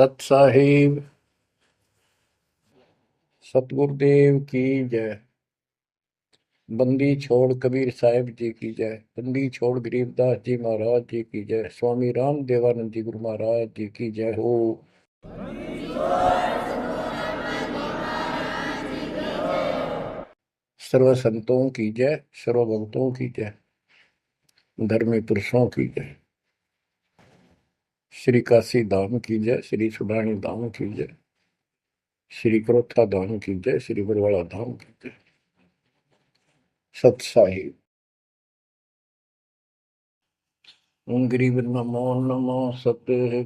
सत साहिब सतगुरुदेव की जय। बंदी छोड़ कबीर साहिब जी की जय। बंदी छोड़ गरीबदास जी महाराज जी की जय। स्वामी राम देवानंद जी गुरु महाराज जी की जय हो। सर्व संतों की जय, सर्व भक्तों की जय, धर्मी पुरुषों की जय। श्री काशी धाम की जय, श्री सुडानी धाम की जय, श्री क्रोथा धाम की जय, श्री बरवाड़ा धाम की जय। सत साहिब गरीब नमो नमो सत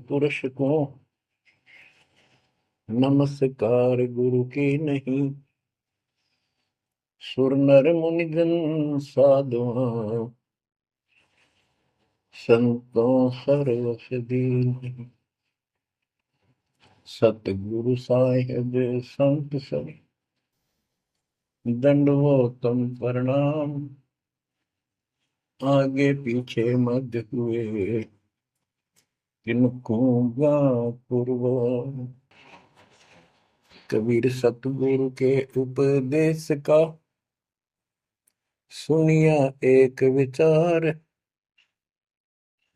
पुरुष को, नमस्कार गुरु की नहीं। सुर नर मुनिजन साधुआ, संतों सर्वस दीन। सतगुरु साहिब संत सब, दंडवतम प्रणाम। आगे पीछे मध्य हुए, किनको पूर्व। कबीर सतगुरु के उपदेश का, सुनिया एक विचार।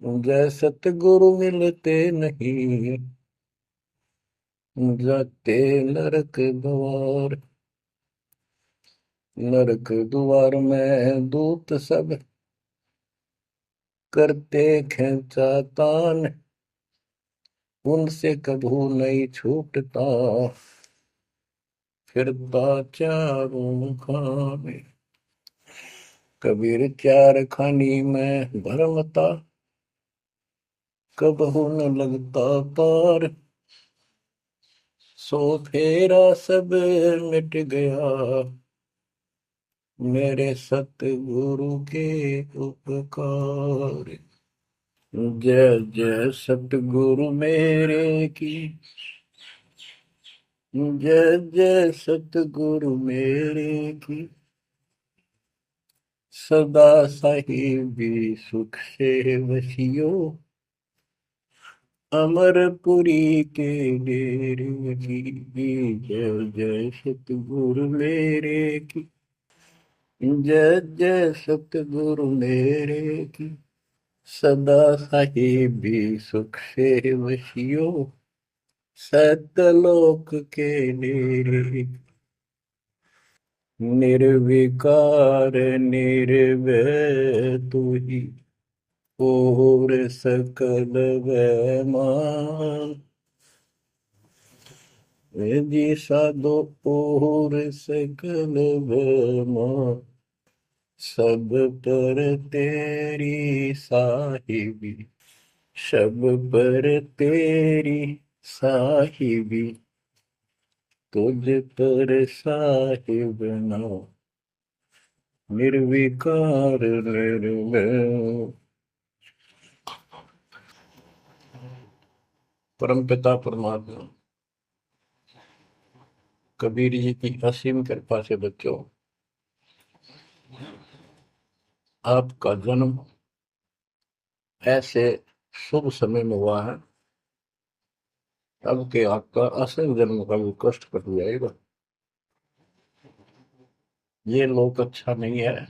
जय सतगुरु मिलते नहीं, जाते नरक द्वार। नरक द्वार में दूत सब, करते खेचा तान। उनसे कभू नहीं छूटता, फिरता चारों खाने। कबीर चार खानी में भरमता, कबहू न लगता पार। सो फेरा सब मिट गया, मेरे सतगुरु के उपकार। जय जय सतगुरु मेरे की, जय जय सतगुरु मेरे की। सदा साहिबी सुख से वसियो, अमरपुरी के डेरे की। जय जय सतगुरु मेरे की, जय जय सतगुरु मेरे की। सदा साहिबी सुख से वसियो, सतलोक के डेरे। निर्विकार निर्भय तू ही, और सकल वैमान। जी साधो और सकल वैमान। सब पर तेरी साहिबी, सब पर तेरी साहिबी। तुझ पर साहिब ना, निर्विकार निर्भय। परम पिता परमात्मा कबीर जी की असीम कृपा से बच्चों, आपका जन्म ऐसे शुभ समय में हुआ है, अब के आपका असल जन्म का भी कष्ट कट जाएगा। ये लोक अच्छा नहीं है,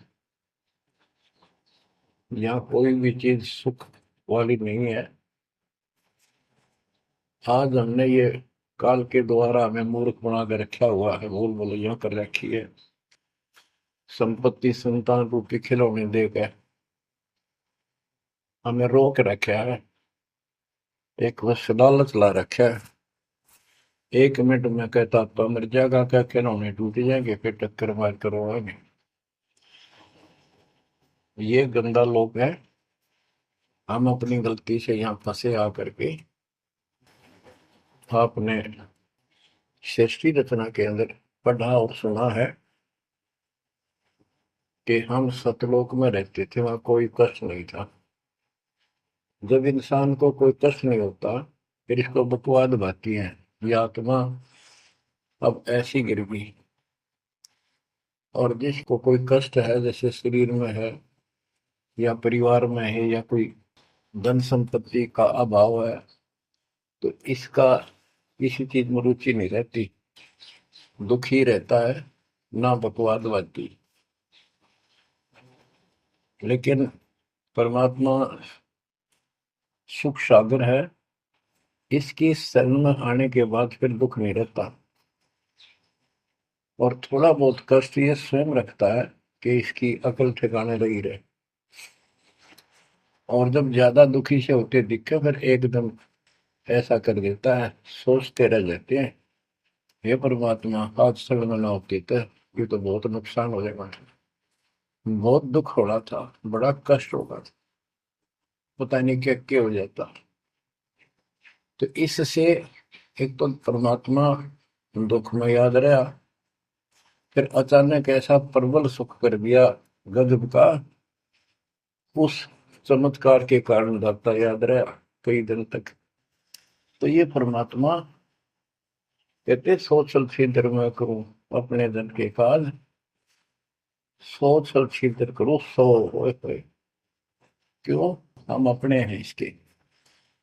यहाँ कोई भी चीज सुख वाली नहीं है। आज हमने ये काल के द्वारा हमें मूर्ख बना के रखा हुआ है, भूल भुलैया कर रखी है। संपत्ति संतान रूपी खिलौने देकर हमें रोक रखा है, एक बस लालच ला रखा है। 1 मिनट में कहता तो मर जाएगा, क्या खिलौने टूट जाएंगे, फिर टक्कर मार करवाएंगे। ये गंदा लोग है। हम अपनी गलती से यहाँ फंसे आकर के। आपने सृष्टि रचना के अंदर पढ़ा और सुना है कि हम सतलोक में रहते थे, वहां कोई कष्ट नहीं था। जब इंसान को कोई कष्ट नहीं होता, फिर इसको बकवाद भाती है, ये आत्मा अब ऐसी गिर गई। और जिसको कोई कष्ट है, जैसे शरीर में है या परिवार में है या कोई धन संपत्ति का अभाव है, तो इसका किसी चीज में रुचि नहीं रहती, दुखी रहता है, ना बकवाद बाती। लेकिन परमात्मा सुख सागर है, इसकी शरण में आने के बाद फिर दुख नहीं रहता। और थोड़ा बहुत कष्ट ये स्वयं रखता है कि इसकी अकल ठिकाने रही रहे। और जब ज्यादा दुखी से होते दिखे फिर एकदम ऐसा कर देता है, सोचते रह जाते हैं, हे परमात्मा आज शरण में ना होती तो ये तो बहुत नुकसान हो जाएगा, बहुत दुख हो रहा था, बड़ा कष्ट होगा, पता नहीं क्या क्या हो जाता। तो इससे एक तो परमात्मा दुख में याद रहा, फिर अचानक ऐसा प्रबल सुख कर दिया गजब का, उस चमत्कार के कारण दाता याद रहा कई दिन तक। तो ये परमात्मा कहते सोचल छिद्र में करूं अपने जन के काज, सोचल छिद्र करूं सो होए। क्यों? हम अपने हैं इसके,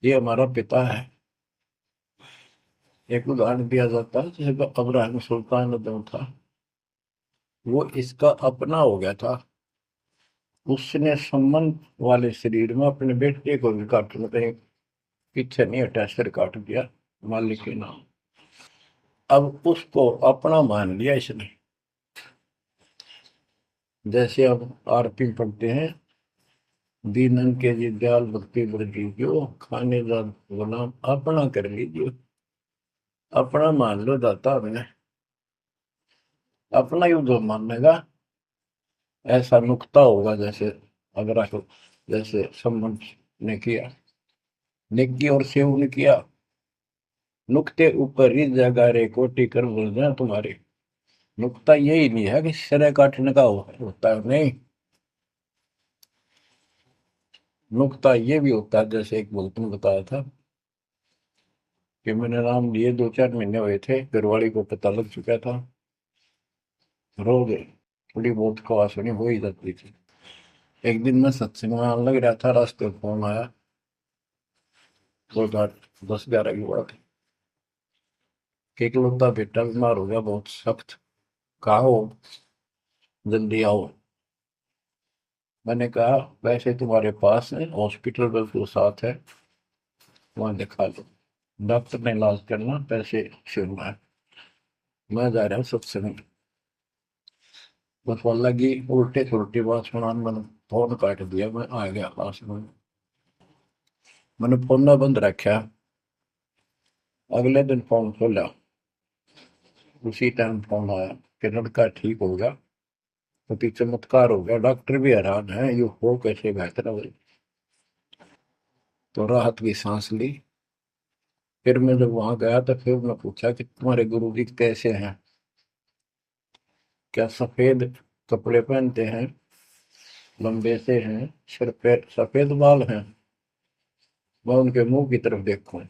ये हमारा पिता है। एक उदाहरण दिया जाता है, जैसे अब्राहम सुल्तान अदम था, वो इसका अपना हो गया था, उसने संबंध वाले शरीर में अपने बेटे को भी काटने कहीं पीछे नहीं हटा, सिर काट दिया मालिक के नाम। अब उसको अपना मान लिया इसने। जैसे अब आरती पढ़ते हैं, दीनन के जी दयाल भक्ति वृद्धि जो खाने का गुलाम अपना कर लीजिए, अपना मान लो दाता में, अपना ही जो मानेगा ऐसा नुकता होगा। जैसे अगर आपको जैसे संबंध ने किया, नेकी और सेव ने किया, नुक्ते ऊपर ही जगह रे कोटि कर बोल जाए तुम्हारे। नुकता यही नहीं है कि सिरे काटने का होता है, नहीं, नुकता ये भी होता है। जैसे एक बुजुर्ग ने बताया था कि मैंने नाम लिए 2-4 महीने हुए थे, घरवाली को पता लग चुका था, रो गए, थोड़ी बहुत खवास होनी हो ही जाती थी। एक दिन मैं सत्संग में आने लग रहा था, रास्ते में फोन आया, 10-11 की बात है, कि इकलौता बेटा बीमार हो गया बहुत सख्त, कहा हो, जल्दी आओ। मैंने कहा वैसे तुम्हारे पास है हॉस्पिटल बिल्कुल साथ है, वहां दिखा लो, डॉक्टर ने इलाज करना, पैसे शुरू है, मैं जा रहा हूँ सत्संग। बस वो लगी उल्टे सुलटी बात सुनाने, मैंने फोन काट दिया, मैं आ गया पास में, मैंने फोन ना बंद रखा। अगले दिन फोन खोला, उसी टाइम फोन आया कि लड़का ठीक हो गया, तो चमत्कार हो गया, डॉक्टर भी हैरान है, ये हो कैसे बेहतर हो। तो राहत की सांस ली। फिर मैं जब वहां गया तो फिर मैं पूछा कि तुम्हारे गुरु जी कैसे हैं, क्या सफेद कपड़े पहनते हैं, लंबे से हैं, सिर पे सफेद बाल हैं। मैं उनके मुंह की तरफ देखूं,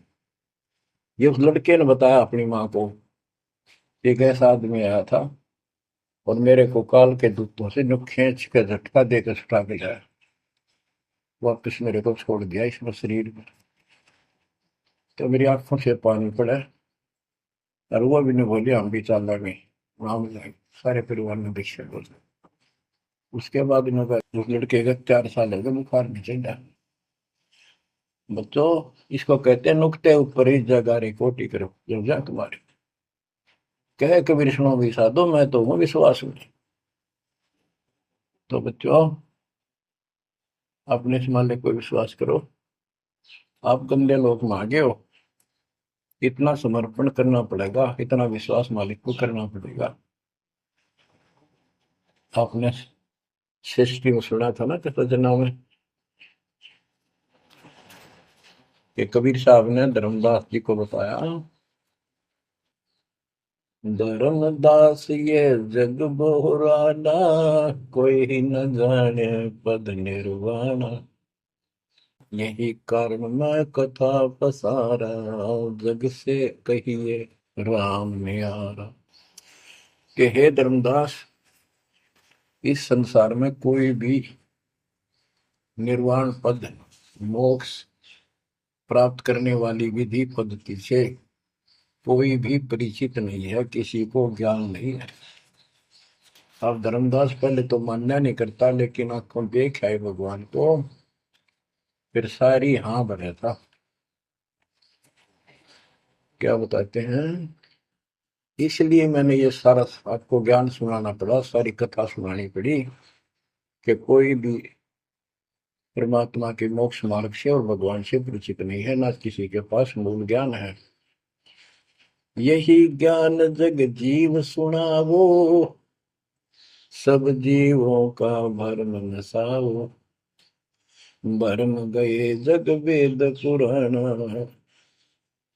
ये उस लड़के ने बताया अपनी माँ को, एक ऐसा आदमी आया था और मेरे को काल के दूतों से नु खींच के झटका देकर सुटा के लाया, वापिस मेरे को छोड़ दिया इसमें शरीर में। तो मेरी आंखों से पानी पड़ा, और वो भी नहीं बोली हम भी चल रहे, वहां जाए सारे परिवार ने दीक्षा बोल। उसके बाद इन्होंने उस लड़के का 4 साल हो गए बुखार नहीं चढ़ा। बच्चों, इसको कहते हैं नुक्ते ऊपर ही जगह रे कोटि करो जो जा तुम्हारे, कहे कबीर सुनो भी साधो मैं तो हूँ विश्वास में। तो बच्चों, अपने इस मालिक को विश्वास करो। आप गंदे लोग मांगे हो, इतना समर्पण करना पड़ेगा, इतना विश्वास मालिक को करना पड़ेगा। आपने सृष्टि में सुना था ना कृष्ण में, कि कबीर साहब ने धर्मदास जी को बताया, धर्मदास ये जग बोराना, कोई न जाने पद निर्वाणा, यही कारण मैं कथा पसारा, जग से कहिए राम नियारा। कि हे धर्मदास, इस संसार में कोई भी निर्वाण पद, मोक्ष प्राप्त करने वाली विधि पद्धति से कोई भी परिचित नहीं है, किसी को ज्ञान नहीं है। अब धर्मदास पहले तो मान्य नहीं करता, लेकिन आंखों देख है भगवान को, फिर सारी हाँ भरे था। क्या बताते हैं, इसलिए मैंने ये सारा आपको ज्ञान सुनाना पड़ा, सारी कथा सुनानी पड़ी, कि कोई भी परमात्मा के मोक्ष मार्ग से और भगवान से परिचित नहीं है, ना किसी के पास मूल ज्ञान है। यही ज्ञान जग जीव सुनावो, सब जीवों का भरम नसाओ। भरम गए जग वेद पुराण,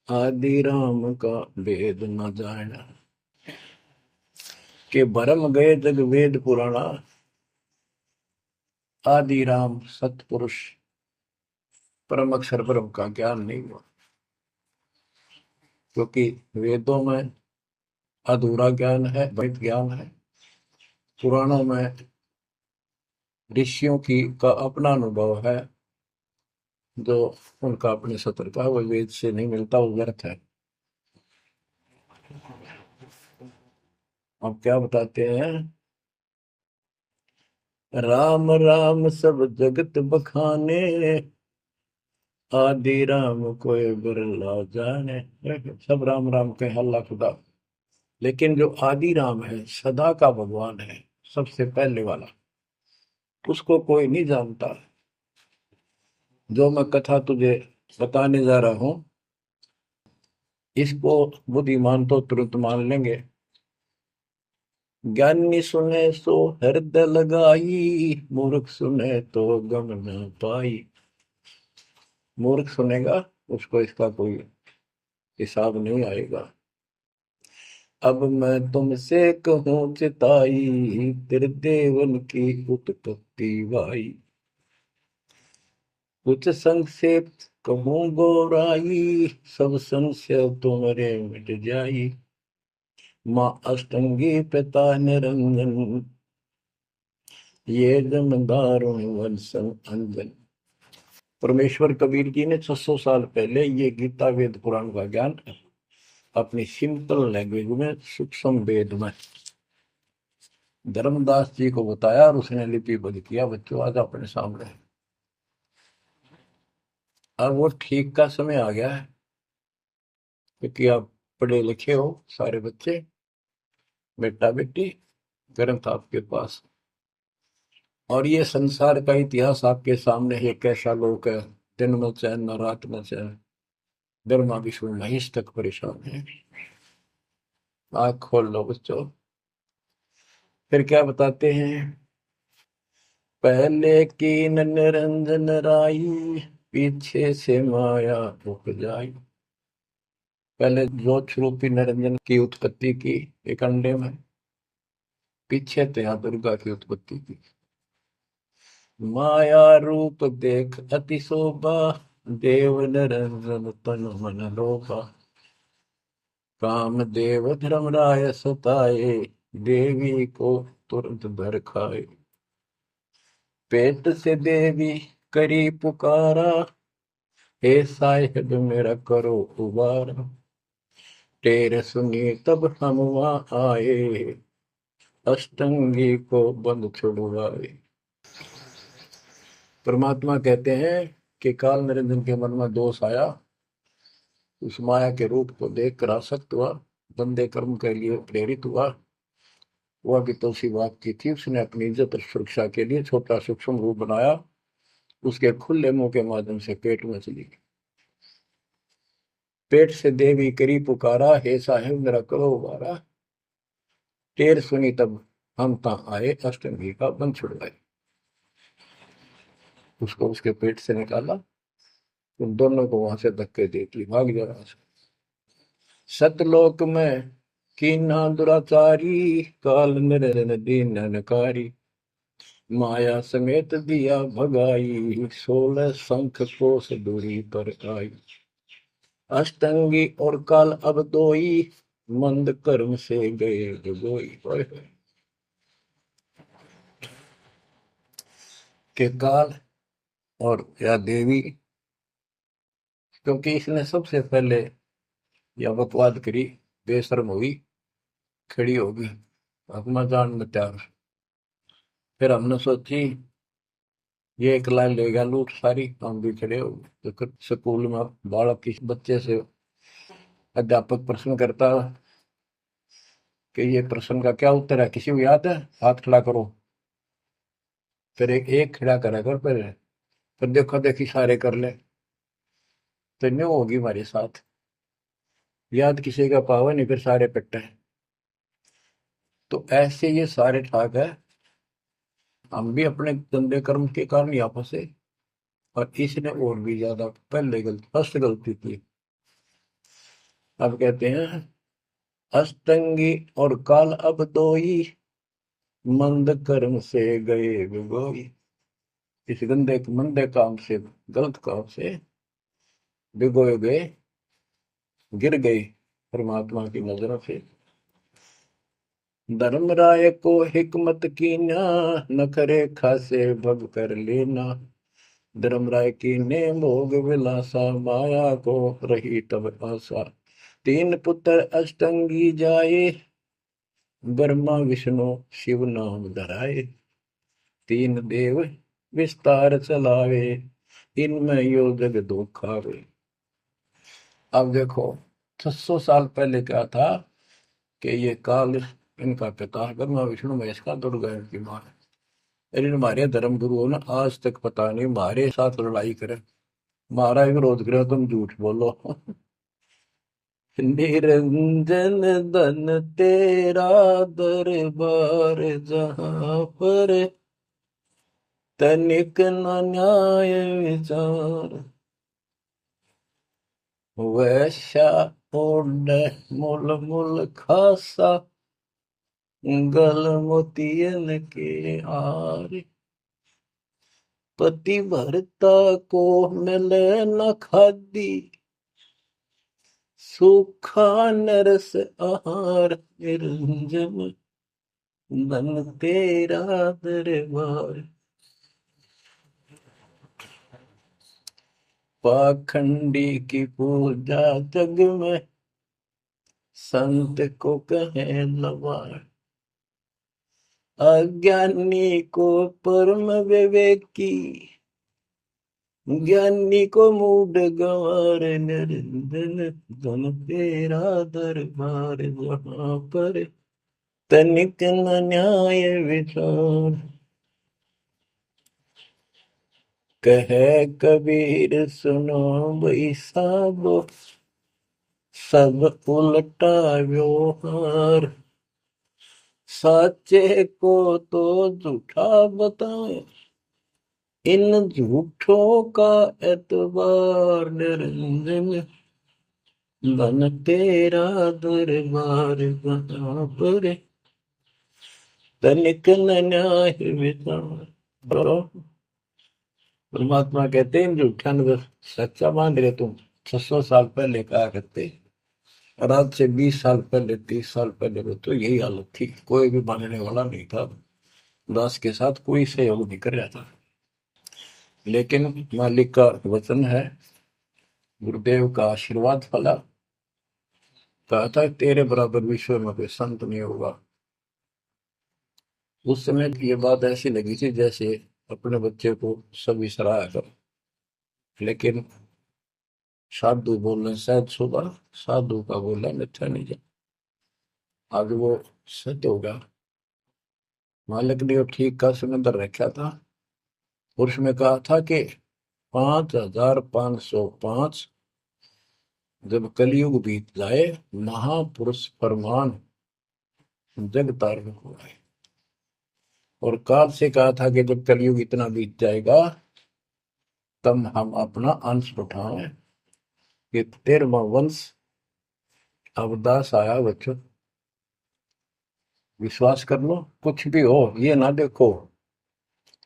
आदि राम का वेद न जाना। के भरम गए जग वेद पुराणा, आदि राम सतपुरुष परम अक्षर ब्रह्म का ज्ञान नहीं हुआ। क्योंकि वेदों में अधूरा ज्ञान है, वैध ज्ञान है। पुराणों में ऋषियों की का अपना अनुभव है, जो उनका अपने सत्र का, वो वेद से नहीं मिलता, वो व्यर्थ है। अब क्या बताते हैं, राम राम सब जगत बखाने, आदि राम कोई बिरला जाने। सब राम राम के अल्लाह खुदा, लेकिन जो आदि राम है, सदा का भगवान है, सबसे पहले वाला, उसको कोई नहीं जानता। जो मैं कथा तुझे बताने जा रहा हूं, इसको बुद्धिमान तो तुरंत मान लेंगे। ज्ञानी सुने सो हृदय लगाई, मूर्ख सुने तो गम न पाई। मूर्ख सुनेगा, उसको इसका कोई हिसाब नहीं आएगा। अब मैं तुमसे कहूँ चिताई, तेरे देवन की उत्पत्ति वाई। कुछ संक्षेप कहूँ गौराई, सब संशय तुम्हारे मिट जाई। माँ अष्टंगी पिता निरंजन, ये जमदारों वंशन अंजन। परमेश्वर कबीर जी ने 600 साल पहले ये गीता वेद पुराण का ज्ञान अपनी सिंपल लैंग्वेज में, सूक्ष्म वेद में धर्मदास जी को बताया, और उसने लिपिबद्ध किया। बच्चों आज अपने सामने, अब वो ठीक का समय आ गया है, क्योंकि आप पढ़े लिखे हो सारे बच्चे, बेटा बेटी, ग्रंथ आपके पास, और ये संसार का इतिहास आपके सामने है। कैसा लोग है, दिन में चैन न रात में चैन, ब्रह्मा विष्णु महेश तक परेशान है। आँख खोल लो बच्चों। फिर क्या बताते हैं, पहले की निरंजन राई, पीछे से माया उपजाई। पहले ज्योत स्वरूपी निरंजन की उत्पत्ति की एक अंडे में, पीछे त्या दुर्गा की उत्पत्ति की। माया रूप देख अति शोभा, देव निरंजन तन मन लोभा। काम देव धर्मराय सताए, देवी को तुरंत भर खाए। पेट से देवी करी पुकारा, हे साहिब मेरा करो उबारा। टेर सुनी तब हम वहां आए, अष्टंगी को बंद छुड़वाए। परमात्मा कहते हैं कि काल निरंजन के मन में दोष आया, उस माया के रूप को देखकर आसक्त हुआ, बंदे कर्म के लिए प्रेरित हुआ। वह भी तो उसी बात की थी, उसने अपनी इज्जत और सुरक्षा के लिए छोटा सूक्ष्म रूप बनाया, उसके खुले मुंह के माध्यम से पेट में चली गई। पेट से देवी करी पुकारा, हे साहिब मेरा करो उबारा। टेर सुनी तब हम ता आए, अष्टमी का बंध छुड़वाए। उसको उसके पेट से निकाला, उन दोनों को वहां से धक्के देती भाग जा रहा। सतलोक में कीना दुराचारी, काल निरन दीन नकारी। माया समेत दिया भगाई, 16 शंख कोस दूरी पर आई। अष्टंगी और काल अब दोई, मंद कर्म से गए डुबोई। के काल और या देवी, क्योंकि इसने सबसे पहले या बकवाद करी, बेशर्म हुई, खड़ी होगी, अपना जान में त्याग। फिर हमने सोची ये एक लाइन लेगा लूट सारी, हम भी खड़े हो गए। तो फिर स्कूल में बालक किसी बच्चे से अध्यापक प्रश्न करता कि ये प्रश्न का क्या उत्तर है, किसी को याद है, हाथ खड़ा करो। फिर एक एक खड़ा करा कर, फिर देखो देखी सारे कर ले, तो न्यू होगी हमारे साथ। याद किसी का पावा नहीं, फिर सारे पिट्टे हैं। तो ऐसे ये सारे ठाक है, हम भी अपने गंदे कर्म के कारण यहाँ फंसे, और इसने और भी ज्यादा पहले गलती, फर्स्ट गलती की। अब कहते हैं अष्टंगी और काल अब दो ही, मंद कर्म से गए बिगोई। इस गंदे मंदे काम से, गलत काम से भिगोए गए, गिर गए परमात्मा की नजरों से। धर्मराय को हिकमत की ना, नखरे खासे भग कर लेना। धर्मराय की ने भोग विलासा, माया को रही तब आशा। तीन पुत्र अष्टंगी जाए, ब्रह्मा विष्णु शिव नाम धराए। तीन देव विस्तार चलावे, इनमें यो जग दो खावे। अब देखो 600 साल पहले क्या था कि ये काल इनका पिता ब्रह्मा विष्णु महेश का दुर्गा इनकी मां है। लेकिन हमारे धर्म गुरुओं ने आज तक पता नहीं हमारे साथ लड़ाई करे, हमारा विरोध करे, तुम झूठ बोलो। निरंजन धन तेरा दरबार, जहां पर तनिक न न्याय विचार। वैश्या ओढ़ मूल मूल खासा, गल मोतियन के आर। पति भरता को मिले न खादी, सूखा नरस आहार। निरंजन धन तेरा दरबार। पाखंडी की पूजा जग में, संत को कहे लवार। अज्ञानी को परम विवेकी, ज्ञानी को मूड गंवार। निरंजन धन तेरा दरबार, जहां पर तनिक न न्याय विचार। कहे कबीर सुनो भाई साबो, सब उल्टा व्यवहार। साचे को तो झूठा बताए, इन झूठों का एतबार। निरंजन धन तेरा दरबार, जहां पर तनिक न न्याय विचार। परमात्मा कहते हैं झूठा न सच्चा मान रहे तुम। 600 साल पहले कहा करते, और आज से 20 साल पहले, 30 साल पहले तो यही हालत थी, कोई भी मानने वाला नहीं था। दास के साथ कोई सहयोग नहीं कर रहा था। लेकिन मालिक का वचन है, गुरुदेव का आशीर्वाद फला। कहा था तेरे बराबर विश्व में कोई संत नहीं होगा। उस समय ये बात ऐसी लगी थी जैसे अपने बच्चे को सभी सराहा कर। लेकिन साधु बोलने शायद सुबह, साधु का बोला मिथ्या नहीं जा। आज वो सत्य होगा। मालिक ने ठीक का समंदर रखा था, और उसमें कहा था कि 5505 जब कलयुग बीत जाए, महापुरुष फरमान जग तारण हो आए। और काल से कहा था कि जब कलयुग इतना बीत जाएगा, तब हम अपना अंश उठाएं। कि 13वां वंश अवदास आया बच्चों। विश्वास कर लो, कुछ भी हो ये ना देखो।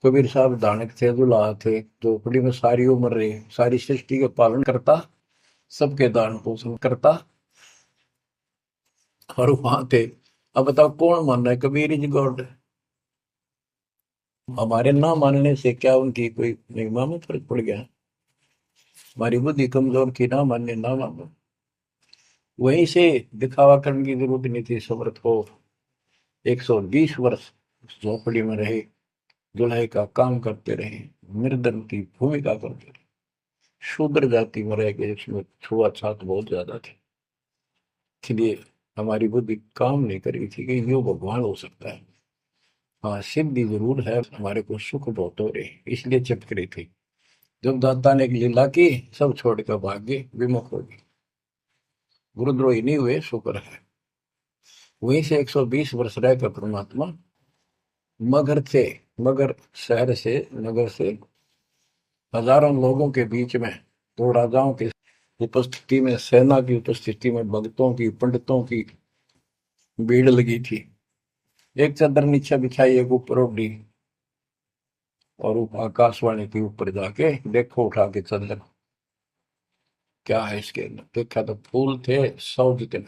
कबीर साहब दानक थे, दुल्हा थे, झोपड़ी में सारी उम्र रहे, सारी सृष्टि के पालन करता, सबके दान पोषण करता, और वहां थे। अब बताओ कौन मान रहा है कबीर इज गॉड? हमारे ना मानने से क्या उनकी कोई महिमा में फर्क पड़ गया? हमारी बुद्धि कमजोर की, ना माने ना मानो। वहीं से दिखावा करने की जरूरत नहीं थी। समर्थ को 120 वर्ष उस झोपड़ी में रहे, जुल्हे का काम करते रहे, निर्धन की भूमिका करते रहे, शूद्र जाति में रह गए, इसमें छुआछात बहुत ज्यादा थी। इसलिए हमारी बुद्धि काम नहीं करी थी कि यो भगवान हो सकता है। हाँ, सिद्धि जरूर है, हमारे को सुख बहुत हो रहे, इसलिए चिपक रही थी। जब दाता ने एक लीला की, सब छोड़ कर भाग गए, विमुख हो गए, गुरुद्रोही नहीं हुए, शुक्र है। वहीं से 120 वर्ष रहकर परमात्मा मगर से, मगर शहर से, नगर से हजारों लोगों के बीच में, दो राजाओं की उपस्थिति में, सेना की उपस्थिति में, भक्तों की, पंडितों की भीड़ लगी थी। एक चादर नीचे बिछाई, एक ऊपर ओढ़ी, और आकाशवाणी के ऊपर जाके देखो उठा के चादर, क्या है इसके अंदर। देखा तो फूल थे 100 जितने,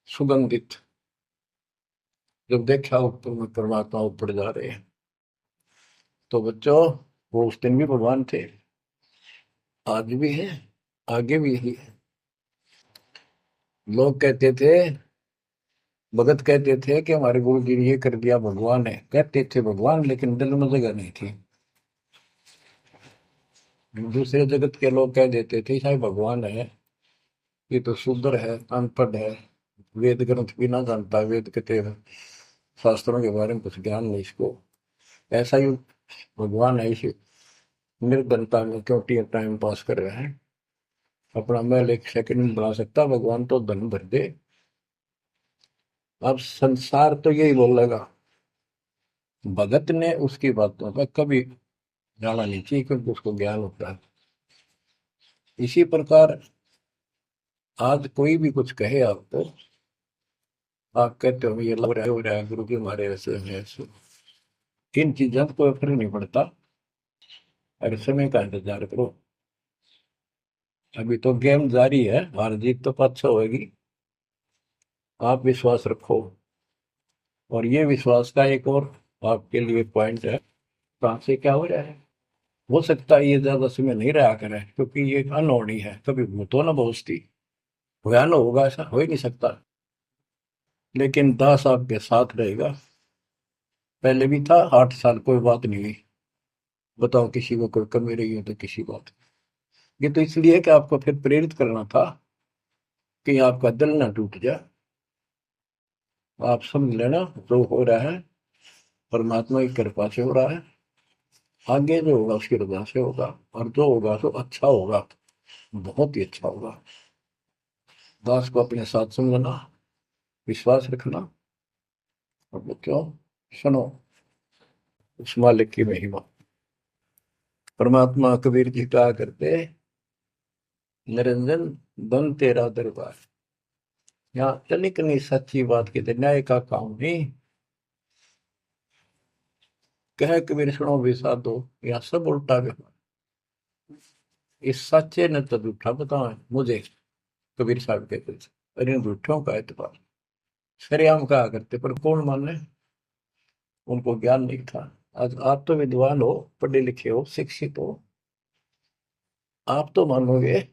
सुगंधित। जब देखा ऊपर में परमात्मा ऊपर जा रहे हैं, तो बच्चों वो उस दिन भी भगवान थे, आज भी है, आगे भी ही है। लोग कहते थे, भगत कहते थे कि हमारे गुरु जी ने ये कर दिया, भगवान है। कहते थे भगवान, लेकिन दिल में जगह नहीं थी। दूसरे जगत के लोग कह देते थे शायद भगवान है, ये तो शूद्र है, अनपढ़ है, वेद ग्रंथ भी ना जानता, वेद के शास्त्रों के बारे में कुछ ज्ञान नहीं इसको, ऐसा ही भगवान है। इसे निर्धनता में क्यों टाइम पास कर रहे हैं, अपना महल एक सेकंड में बना सकता, भगवान तो धन भर दे। अब संसार तो यही बोलेगा, भगत ने उसकी बातों का कभी जाना नहीं चाहिए, क्योंकि उसको ज्ञान होता है। इसी प्रकार आज कोई भी कुछ कहे आपको, आप कहते हो ये लग रहा है, हो रहा है, गुरु जी हमारे ऐसे हैं ऐसे, इन चीजों को कोई फर्क नहीं पड़ता। अरे समय का इंतजार करो, अभी तो गेम जारी है, हार जीत तो पाछो होगी। आप विश्वास रखो। और ये विश्वास का एक और आपके लिए पॉइंट है, कहाँ से क्या हो रहा है। हो सकता है ये ज्यादा समय नहीं रहा करे, क्योंकि ये अनहोनी है, कभी भूतो ना भविष्य, होया ना होगा, ऐसा हो ही नहीं सकता। लेकिन दास आपके साथ रहेगा, पहले भी था, 8 साल कोई बात नहीं हुई। बताओ किसी को कोई कमी रही हो तो किसी बात। ये तो इसलिए कि आपको फिर प्रेरित करना था, कि आपका दिल ना टूट जाए। आप समझ लेना, जो हो रहा है परमात्मा की कृपा से हो रहा है, आगे जो होगा उसकी रजा से होगा, और जो होगा तो अच्छा होगा, बहुत ही अच्छा होगा। दास को अपने साथ समझना, विश्वास रखना। और बच्चों सुनो, उस मालिक की महिमा। परमात्मा कबीर जी कहा करते, निरंजन धन तेरा दरबार। यहाँ तनिक नहीं सच्ची बात कहते, न्याय का काम नहीं। कह कबीर सुनो भी साधो, यहाँ सब उल्टा व्यवहार। इस सच्चे ने तो झूठा बताओ मुझे, कबीर साहब कहते थे, अरे इन झूठों का एतबार। सरेआम कहा करते, पर कौन माने, उनको ज्ञान नहीं था। आज आप तो विद्वान हो, पढ़े लिखे हो, शिक्षित हो, आप तो मानोगे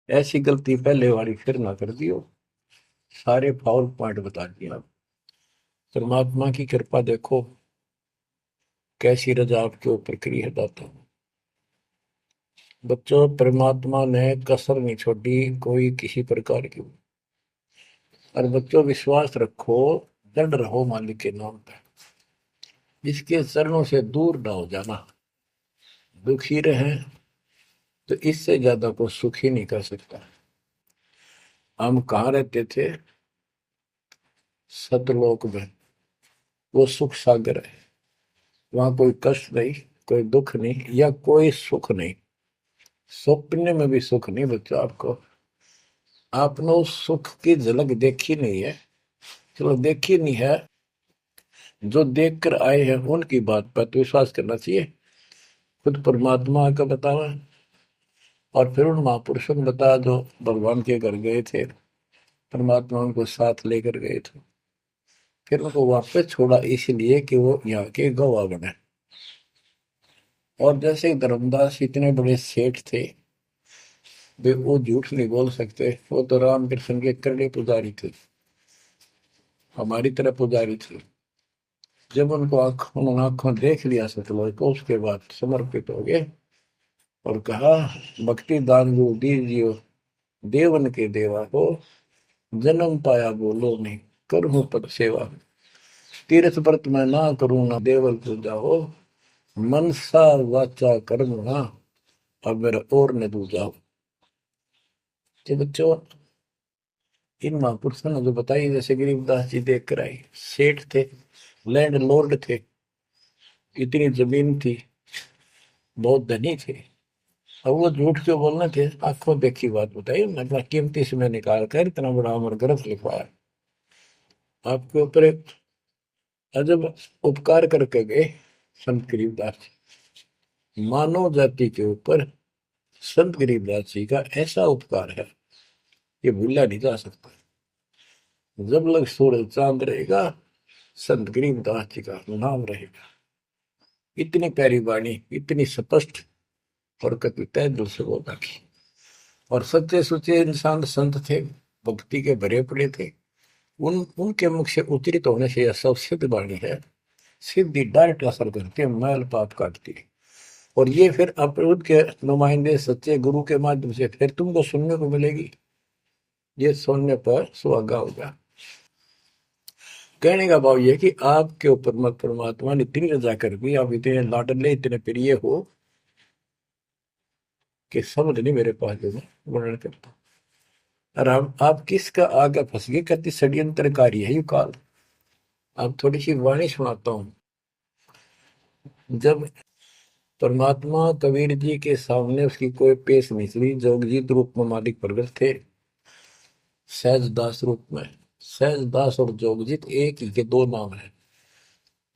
ऐसी गलती पहले वाली फिर ना कर दियो। सारे फाउल पॉइंट बता दिए आप। परमात्मा की कृपा देखो कैसी रजा आपके ऊपर करी है दाता। बच्चों परमात्मा ने कसर नहीं छोड़ी कोई किसी प्रकार की। और बच्चों विश्वास रखो, दृढ़ रहो मालिक के नाम पे, इसके चरणों से दूर ना हो जाना। दुखी रहे तो इससे ज्यादा को सुखी नहीं कर सकता। हम कहाँ रहते थे, सतलोक में, वो सुख सागर है। वहां कोई कष्ट नहीं, कोई दुख नहीं, या कोई सुख नहीं। स्वप्न में भी सुख नहीं बच्चों आपको। आपने उस सुख की झलक देखी नहीं है, चलो देखी नहीं है, जो देख कर आए हैं उनकी बात पर तो विश्वास करना चाहिए। खुद परमात्मा का बतावा, और फिर उन महापुरुषों ने बताया जो भगवान के घर गए थे, परमात्मा उनको साथ लेकर गए थे, फिर उनको वापस छोड़ा इसलिए कि वो यहाँ के गवाह बने। और जैसे धर्मदास इतने बड़े सेठ थे, वे वो झूठ नहीं बोल सकते, वो तो रामकृष्ण के करड़े पुजारी थे, हमारी तरह पुजारी थे। जब उनको उन्होंने आंखों देख लिया सतलोक को, उसके बाद समर्पित हो गए और कहा, भक्ति दान गुरु दीजियो, देवन के देवा हो, जन्म पाया बोलो नहीं, करूँ पद सेवा, तीर्थ व्रत में ना करूँ ना देवल पूजा हो, मनसा वाचा कर्म ना, अब मेरा और न दूजा हो। ये बच्चों, इन महापुरुषों ने जो बताई, जैसे गरीबदास जी देख कर आई, सेठ थे, लैंड लॉर्ड थे, इतनी जमीन थी, बहुत धनी थे। अब वो झूठ क्यों बोलना थे, आंखों देखी बात बताई, मतलब कीमती समय निकाल कर इतना बड़ा अमर ग्रंथ लिखवाया, आपके ऊपर एक अजब उपकार करके गए संत गरीबदास जी। मानव जाति के ऊपर संत गरीबदास जी का ऐसा उपकार है, ये भूला नहीं जा सकता। जब लग सूरज चांद रहेगा, संत गरीबदास जी का नाम रहेगा। इतनी प्यारी वाणी, इतनी स्पष्ट और कति तय दिल से बोला की। और सच्चे सुचे इंसान संत थे, भक्ति के भरे पड़े थे। उनके मुख से उच्चरित होने से यह सब सिद्ध वाणी है, सिद्धि डायरेक्ट असर करती है, मैल पाप काटती है। और ये फिर अप्रभु के नुमाइंदे सच्चे गुरु के माध्यम से फिर तुमको सुनने को मिलेगी, ये सुनने पर सुहागा होगा। कहने का भाव ये कि आपके ऊपर मत परमात्मा ने इतनी रजा कर दी, आप इतने लाडले इतने प्रिय हो कि समझ नहीं मेरे पास जो मैं वर्णन करता। और आप किसका आगे फंस गए, कति षड्यंत्रकारी है यू काल। अब थोड़ी सी वाणी सुनाता हूं। जब परमात्मा कबीर जी के सामने उसकी कोई पेश नहीं चली, जोगजीत रूप में मालिक प्रगट थे, सहजदास रूप में। सहजदास और जोगजीत एक ही के दो नाम है।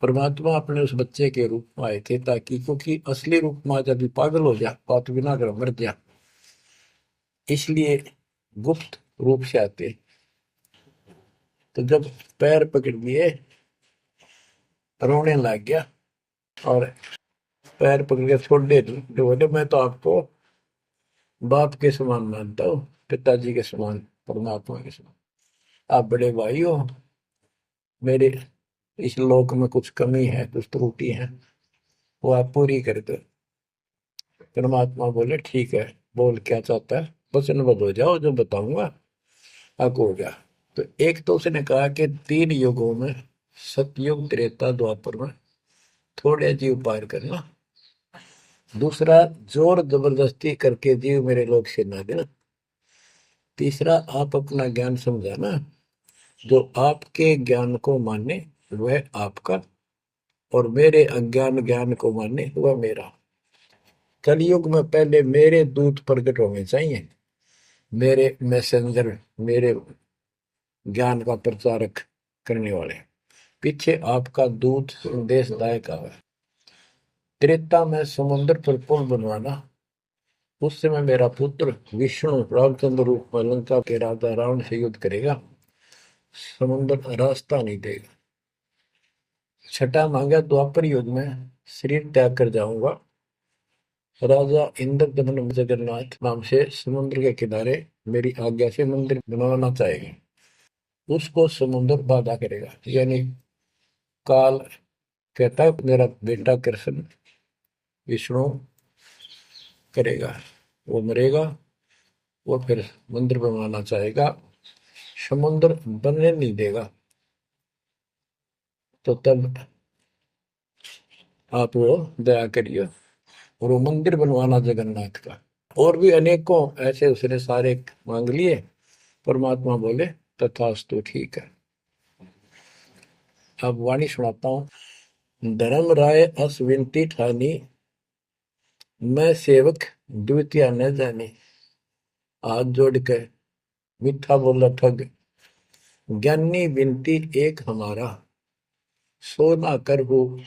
परमात्मा अपने उस बच्चे के रूप में आए थे, ताकि क्योंकि असली रूप में जब पागल हो जा, बात बिना कर मर जा, इसलिए गुप्त रूप से आते। तो जब पैर पकड़ लिए, रोने लग गया और पैर पकड़ के छोड़ दे, बोले मैं तो आपको बाप के समान मानता हूँ, पिताजी के समान, परमात्मा के समान। आप बड़े भाई हो, मेरे इस लोक में कुछ कमी है, कुछ त्रुटि है, वो आप पूरी कर दो। परमात्मा बोले ठीक है, बोल क्या चाहता है, वचनबद्ध हो जाओ, जो बताऊंगा आपको हो गया। तो एक तो उसने कहा कि 3 युगों में, सतयुग त्रेता द्वापर में थोड़े जीव पार करना। दूसरा, जोर जबरदस्ती करके जीव मेरे लोक से ना देना। तीसरा, आप अपना ज्ञान समझाना, जो आपके ज्ञान को माने वह आपका, और मेरे अज्ञान ज्ञान को माने वह मेरा। कलयुग में पहले मेरे दूत प्रकट होने चाहिए, मेरे मैसेंजर, मेरे ज्ञान का प्रचारक करने वाले। पीछे आपका दूत संदेशदायक आवे। त्रेता में समुद्र पर पुल बनवाना। उस समय मेरा पुत्र विष्णु रामचंद्र रूप में लंका के राजा रावण से युद्ध करेगा, समुद्र रास्ता नहीं देगा। छठा मांगा, द्वापर युग में शरीर त्याग कर जाऊंगा, राजा इंद्रदमन जगन्नाथ नाम से समुद्र के किनारे मेरी आज्ञा से मंदिर बनवाना चाहेगा, उसको समुद्र बाधा करेगा। यानी काल कहता है मेरा बेटा कृष्ण विष्णु करेगा, वो मरेगा, वो फिर मंदिर बनवाना चाहेगा, समुद्र बनने नहीं देगा। तो तब आप वो दया करिए और वो मंदिर बनवाना जगन्नाथ का। और भी अनेकों ऐसे उसने सारे मांग लिए। परमात्मा बोले तथास्तु, ठीक है। अब वाणी सुनाता हूं। धर्म राय अस विनती ठानी, मैं सेवक द्वितीय न जानी, हाथ जोड़ के मीठा बोला ठग, ज्ञानी विनती एक हमारा, सो ना कर हो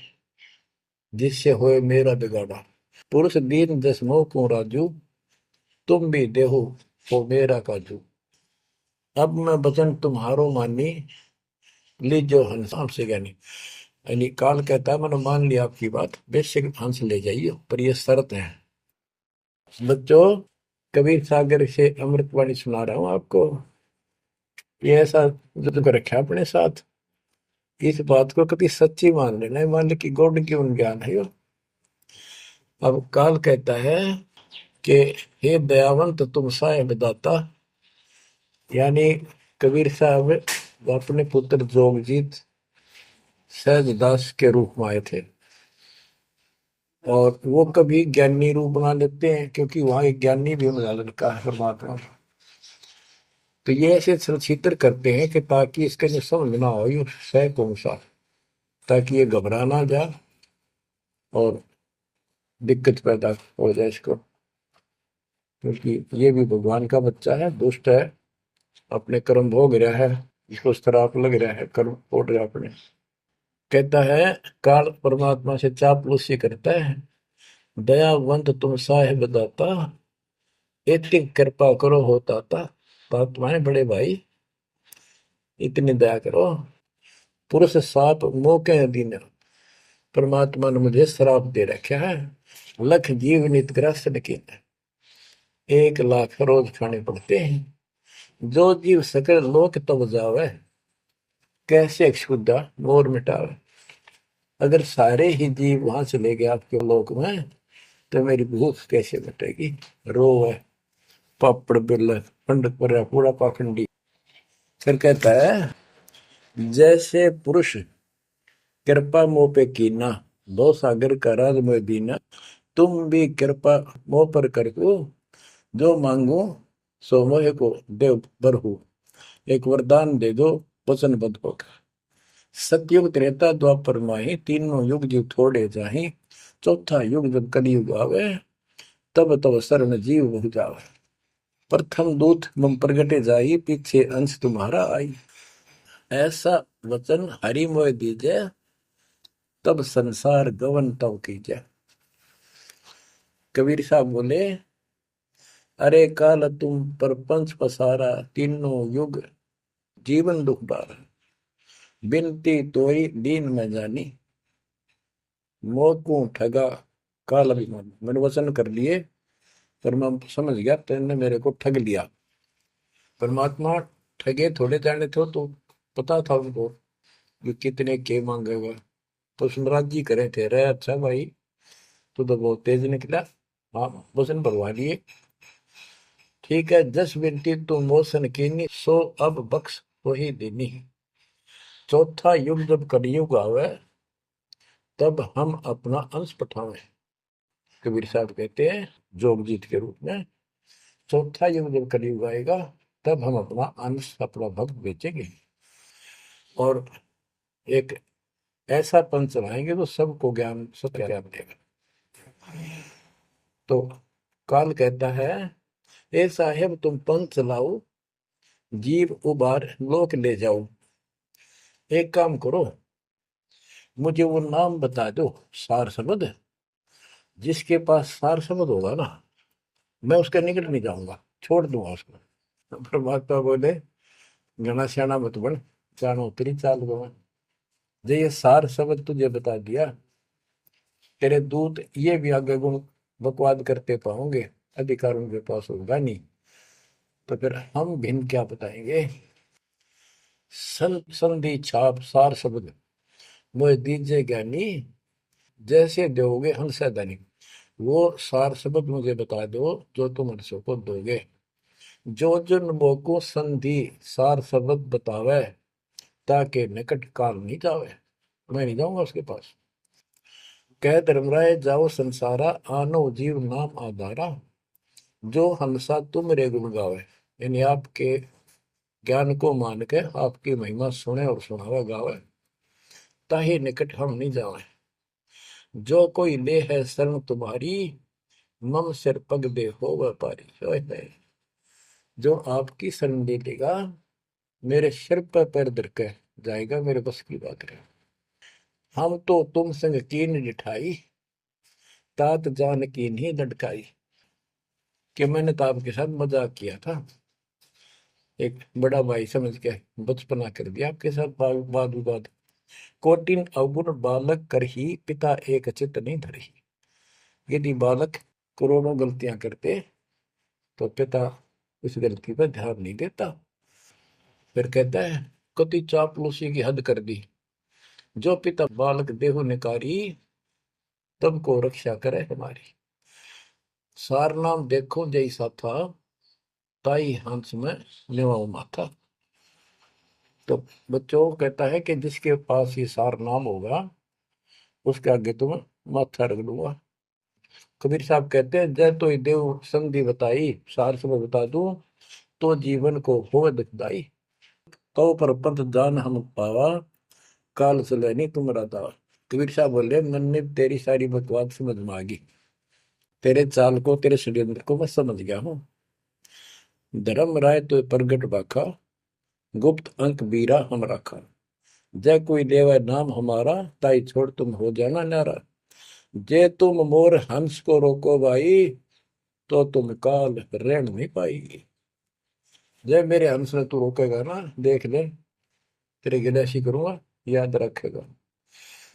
जिससे होए मेरा बिगाड़ा। पुरुष दीन दस मोह को राजू, तुम भी देहो हो मेरा काजू। अब मैं वचन तुम्हारो मानी, लीजो हंस से ज्ञानी। यानी काल कहता है मैंने मान लिया आपकी बात, बेशक हंस ले जाइए, पर ये शर्त है। बच्चों, कबीर सागर से अमृतवाणी सुना रहा हूं आपको। ये ऐसा जुड़ कर रखा अपने साथ, इस बात को कभी सच्ची मान लेना, मान ले कि गॉड की उन ज्ञान है यो। अब काल कहता है कि हे दयावंत तुम साहेब दाता, यानी कबीर साहब अपने पुत्र जोगजीत सहजदास के रूप में आए थे, और वो कभी ज्ञानी रूप बना लेते हैं क्योंकि वहां एक ज्ञानी भी बना लड़का है परमात्मा। तो ये ऐसे संचित्र करते हैं कि ताकि इसका जो समझ ना हो ये सह कौन सा, ताकि ये घबरा ना जाए और दिक्कत पैदा हो जाए इसको, क्योंकि ये भी भगवान का बच्चा है, दुष्ट है, अपने कर्म भोग रहा है, इसको श्राप लग रहा है, कर्म फोड़ रहा अपने। कहता है काल परमात्मा से चापलूसी करता है, दयावंत तुम साहेब दाता, इतनी कृपा करो हो ताता। तात माने बड़े भाई, इतनी दया करो। पुरुष साप मोह के अधीन, परमात्मा ने मुझे श्राप दे रखा है, लख जीव नित ग्रस्त लेकिन 1 लाख रोज खाने पड़ते हैं। जो जीव सकल लोक तब जावे, कैसे क्षुदा मोर मिटावे। अगर सारे ही जीव वहां चले गए आपके लोक में, तो मेरी भूख कैसे मिटेगी। रो है पापड़ बिल पंडित पर पूरा पाखंडी। फिर कहता है जैसे पुरुष कृपा मोह पे कीना, दो सागर का राज मोह दीना, तुम भी कृपा मोह पर करको, जो मांगो सो मोह को देव बरहु। एक वरदान दे दो वचनबद्ध होकर। सतयुग त्रेता द्वापर माही, तीनों युग जीव थोड़े जाही, चौथा युग जब कलयुग आवे, तब तब शरण जीव बहु जावे। प्रथम दूत मम प्रगटे जाई, पीछे अंश तुम्हारा आई। ऐसा वचन हरि मोह दीजे, तब संसार गवन तव कीजे। कबीर साहब बोले अरे काल तुम परपंच पसारा, तीनों युग जीवन दुख बारा। बिनती तोरी दीन में जानी, मोह ठगा काल अभिमानी। मैंने वचन कर लिए पर मैं समझ गया तेने मेरे को ठग लिया। परमात्मा ठगे थोड़े जाने थे, तो पता था उनको कि कितने के मांगेगा, तो सुनराज करे थे। रे अच्छा भाई, तू तो बहुत तेज निकला, हाँ वचन भरवा लिए। ठीक है, जस बिनती तू मोसन कीनी, सो अब बख्श वही देनी। चौथा युग जब कलयुग आवे, तब हम अपना अंश पठावे। कबीर साहब कहते हैं जोगजीत के रूप में, चौथा युग जब कलयुग आएगा, तब हम अपना अंश अपना भक्त बेचेंगे और एक ऐसा पंच चलाएंगे तो सबको ज्ञान सत्य ज्ञान देगा। तो काल कहता है ए साहेब तुम पंच चलाओ, जीव उबार लोक ले जाओ। एक काम करो, मुझे वो नाम बता दो सार शब्द, जिसके पास सार शब्द होगा ना, मैं उसके निकट नहीं जाऊंगा, छोड़ दूंगा उसको। परमात्मा बोले घना श्याणा मत बन, जानो तेरी चाल गवा। जो ये सार शब्द तुझे बता दिया, तेरे दूत ये भी आगे गुण बकवाद करते पाओगे, अधिकार उनके पास होगा नहीं। तो फिर हम भिन्न क्या बताएंगे। संधि छाप सार शब्द मोह दीजिए ज्ञानी, जैसे दोगे हंस धनी। वो सार शब्द मुझे बता दो जो तुम हंसों को दोगे। जो जन मोको संधि सार शब्द बतावे, ताके निकट काल नहीं जावे। मैं नहीं जाऊंगा उसके पास। कह धर्मराय जाओ संसारा, आनो जीव नाम आधारा। जो हंसा तुम रे गुण गावे, यानी आपके ज्ञान को मान के आपकी महिमा सुने और सुनावे गावे, ताही निकट हम नहीं जावे। जो कोई ले है शरण तुम्हारी, मम सिर पग दे हो व्यापारी। जो आपकी शरण ले लेगा, मेरे सिर पर पैर धर के जाएगा, मेरे बस की बात है। हम तो तुम संग कीन जिठाई, तात जान की नहीं लटकाई। कि मैंने तो आपके साथ मजाक किया था, एक बड़ा भाई समझ के बचपना कर दिया आपके साथ, वाद विवाद। कोटिन अवगुण बालक कर ही, पिता एक चित नहीं धरही। यदि बालक करोड़ों गलतियां करते तो पिता इस गलती पर ध्यान नहीं देता। फिर कहता है कति चापलूसी की हद कर दी, जो पिता बालक देहु निकारी, तब को रक्षा करे हमारी। सार नाम देखो जैसा था, ताई हंस में निवाऊ माथा। तो बच्चों कहता है कि जिसके पास ये सार नाम होगा उसके आगे तुम माथा रख दूंगा। कबीर साहब कहते हैं जय तो देव संधि बताई, सार सब बता दूं तो जीवन को हो दुखदाई। तो पर पंथ जान हम पावा, काल चले नहीं तुम्हारा दावा। कबीर साहब बोले मन ने तेरी सारी बकवास समझ में आ गई, तेरे चाल को तेरे षड्यंत्र को मैं समझ गया हूँ। धर्म राय तो प्रगट बाखा, गुप्त अंक बीरा हम रखा। जय कोई लेवा नाम हमारा, ताई छोड़ तुम हो जाना नारा। जे तुम मोर हंस को रोको भाई, तो तुम काल रहन नहीं पाई। जय मेरे हंस ने तू रोकेगा ना, देख ले तेरे गिलासी करूंगा, याद रखेगा।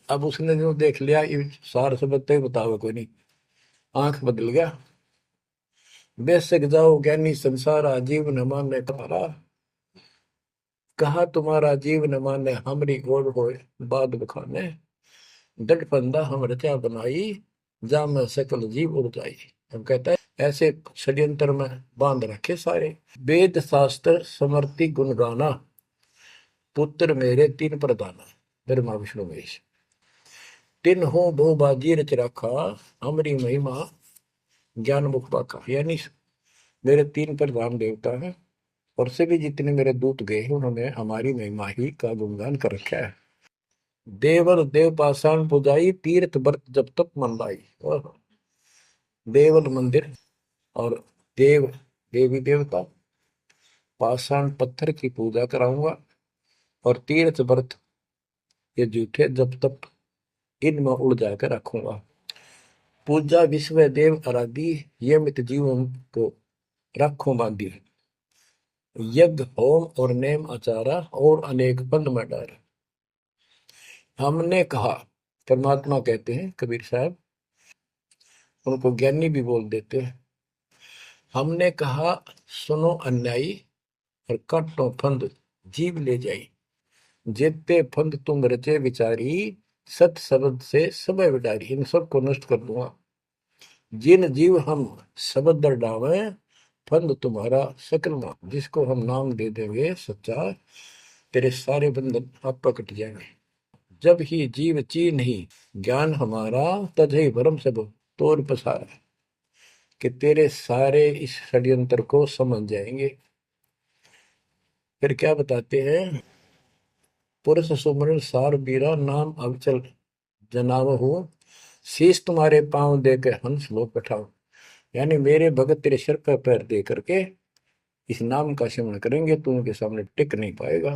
अब उसने जो देख लिया सार से बत्ते बतावे कोई नहीं, आंख बदल गया। बेशक जाओ ज्ञानी संसार, आजीव न माने तुम्हारा। कहा तुम्हारा जीव न माने, हमरी गोड़ हो बाद बखाने। डट फंदा हम रचा बनाई, जा में सकल जीव उड़ जाई। हम कहता है ऐसे षड्यंत्र में बांध रखे सारे। वेद शास्त्र समर्ति गुण गाना, पुत्र मेरे तीन प्रधाना। ब्रह्मा विष्णु महेश तीन हो भो बाजी रच रखा, हमारी महिमा ज्ञान मुख पाका। यानी मेरे तीन प्रधान देवता हैं और सभी जितने मेरे दूत गए हैं उन्होंने हमारी महिमा ही का गुणगान कर रखा है। देवर देव पाषाण पुजाई, तीर्थ व्रत जब तक मन लाई। देवल मंदिर और देव देवी देवता, पाषाण पत्थर की पूजा कराऊंगा और तीर्थ व्रत ये जूठे जब तक इनमें उड़ जाकर रखूंगा। पूजा विश्व देव आराधी, ये मित जीवन को रखूं बांधी। यज्ञ होम और नेम आचारा, और अनेक पंथ में डार। हमने कहा, परमात्मा कहते हैं कबीर साहब, उनको ज्ञानी भी बोल देते हैं। हमने कहा सुनो अन्यायी, और काटो फंद जीव ले जाई। जेते फंद तुम रचे विचारी, सत शब्द से समय विडारी। इन सबको नष्ट कर दूंगा। जिन जीव हम शब्द डावे, फंद तुम्हारा सकल मां। जिसको हम नाम दे देंगे सच्चा, तेरे सारे बंधन आप कट जाएंगे। जब ही जीव चीन ही ज्ञान हमारा, तजहि भरम सब तोर पसार। कि तेरे सारे इस षड्यंत्र को समझ जाएंगे। फिर क्या बताते हैं, पुरुष सुमरण सार बीरा, नाम अवचल जनाव हो। शीश तुम्हारे पांव दे के हंस लो बैठाओ। यानी मेरे भगत तेरे सिर पर पैर दे करके इस नाम का सिमरण करेंगे, तू उनके सामने टिक नहीं पाएगा।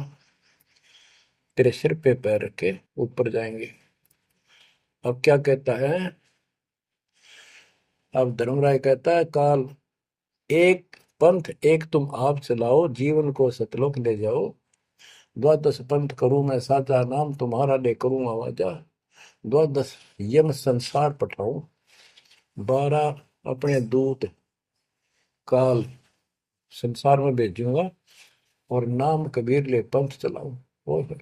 तेरे सिर पे पैर रख के ऊपर जाएंगे। अब क्या कहता है, अब धर्मराय कहता है काल एक पंथ एक तुम आप चलाओ, जीवन को सतलोक ले जाओ। द्वादश पंथ करूं मैं साचा, नाम तुम्हारा ले करूं आवाजा। द्वादश यम संसार पठाऊं, 12 अपने दूत काल संसार में भेजूंगा, और नाम कबीर ले पंथ चलाऊं। और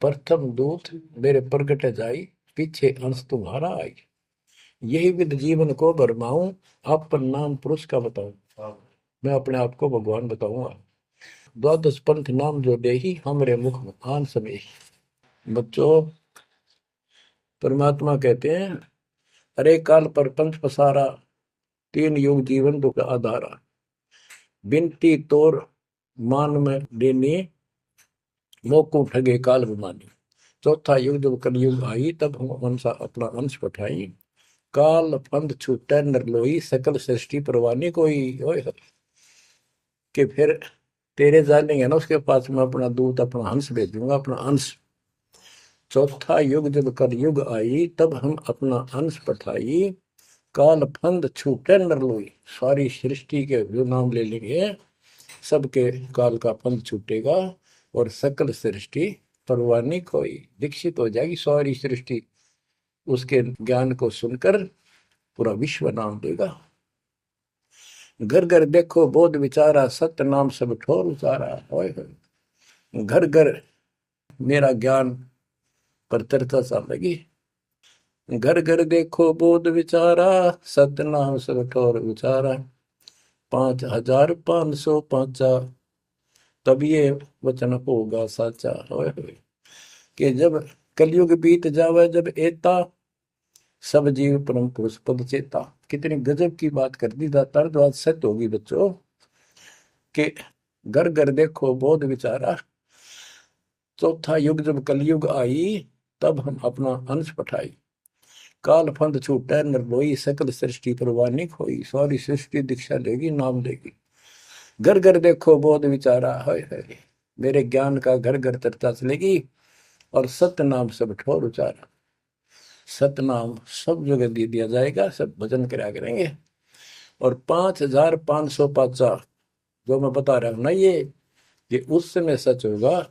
प्रथम दूत मेरे प्रगट जाई, पीछे अंश तुम्हारा आई। यही विद जीवन को भरमाऊं, अपन नाम पुरुष का बताऊं। मैं अपने आप को भगवान बताऊंगा। द्वादश पंथ नाम जो दे ही, हमरे मुख में आन समय। बच्चों परमात्मा कहते हैं अरे काल पर पंथ पसारा, तीन युग जीवन दुख आधारा। बिनती तोर मान में देनी, मोको ठगे काल विमानी। चौथा युग जब कलयुग आई, तब हम अंश अपना अंश पठाई। काल पंथ छूटे नरलोई, सकल सृष्टि परवानी कोई। ओए कि फिर तेरे जानेंगे ना उसके पास में अपना दूत अपना हंस भेजूंगा, अपना अंश। चौथा युग जब कलयुग आई, तब हम अपना अंश पठाई। काल फंद छूटे नरलोई, सारी सृष्टि के जो नाम ले लेंगे सबके काल का फंद छूटेगा, और सकल सृष्टि परवानी खोई। दीक्षित हो जाएगी सारी सृष्टि, उसके ज्ञान को सुनकर पूरा विश्व नाम देगा। घर घर देखो बोध विचारा, सत्य नाम सब ठोर उचारा। होय होय। घर घर मेरा ज्ञान पर चर्चा चल लगी। घर घर देखो बोध विचारा, सत्य नाम सब ठोर उचारा। 5,505 तब ये वचन होगा साचा। होय होय। कि जब कलयुग बीत जावे, जब एता सब जीव परम पुरुष पद चेता। कितनी गजब की बात कर दी दातार, जो आज सत्य होगी बच्चों। कि घर घर देखो बोध विचारा, चौथा युग जब कलयुग आई, तब हम अपना अंश पठाई। काल फंद छूटे निर्लोई, सकल सृष्टि परवानी खोई। सारी सृष्टि दीक्षा लेगी, नाम लेगी। घर घर देखो बोध विचारा। है मेरे ज्ञान का घर घर चर्चा चलेगी। और सत्य नाम सब ठोर उचारा। सतनाम सब जगह दे दिया जाएगा, सब भजन करा करेंगे। और 5,505 जो मैं बता रहा हूं ना, ये उस समय सच होगा,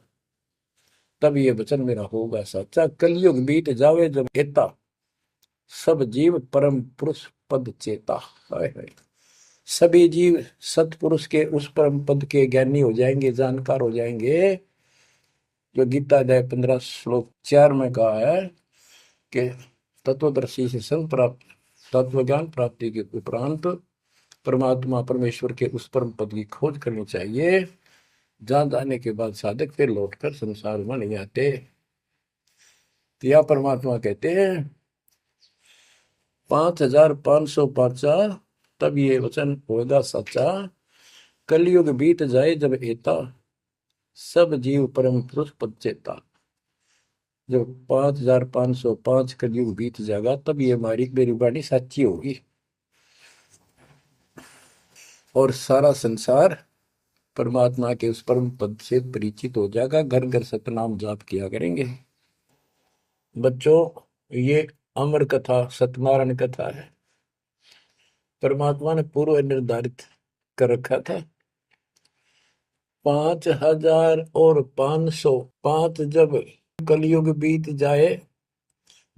तब ये वचन मेरा होगा सच्चा। कलयुग बीत जावे जब एता, सब जीव परम पुरुष पद चेता। हाय हाय। सभी जीव सतपुरुष के उस परम पद के ज्ञानी हो जाएंगे, जानकार हो जाएंगे। जो गीता अध्याय 15 श्लोक 4 में कहा है कि तत्वदर्शी से संग प्राप्त, तत्व ज्ञान प्राप्ति के उपरांत परमात्मा परमेश्वर के उस परम पद की खोज करनी चाहिए। जहां जाने के बाद साधक फिर लौटकर संसार में नहीं आते। तो यह परमात्मा कहते हैं 5,505 तब ये वचन होगा सच्चा। कलयुग बीत जाए जब एता, सब जीव परम पुरुष पद चेता। जब 5,505 कलयुग बीत जाएगा, तब ये हमारी मेरी वाणी सच्ची होगी और सारा संसार परमात्मा के उस परम पद से परिचित हो जाएगा। घर घर सतनाम जाप किया करेंगे। बच्चों, ये अमर कथा सत्यनारायण कथा है। परमात्मा ने पूर्व निर्धारित कर रखा था। 5,505 जब कलयुग बीत जाए,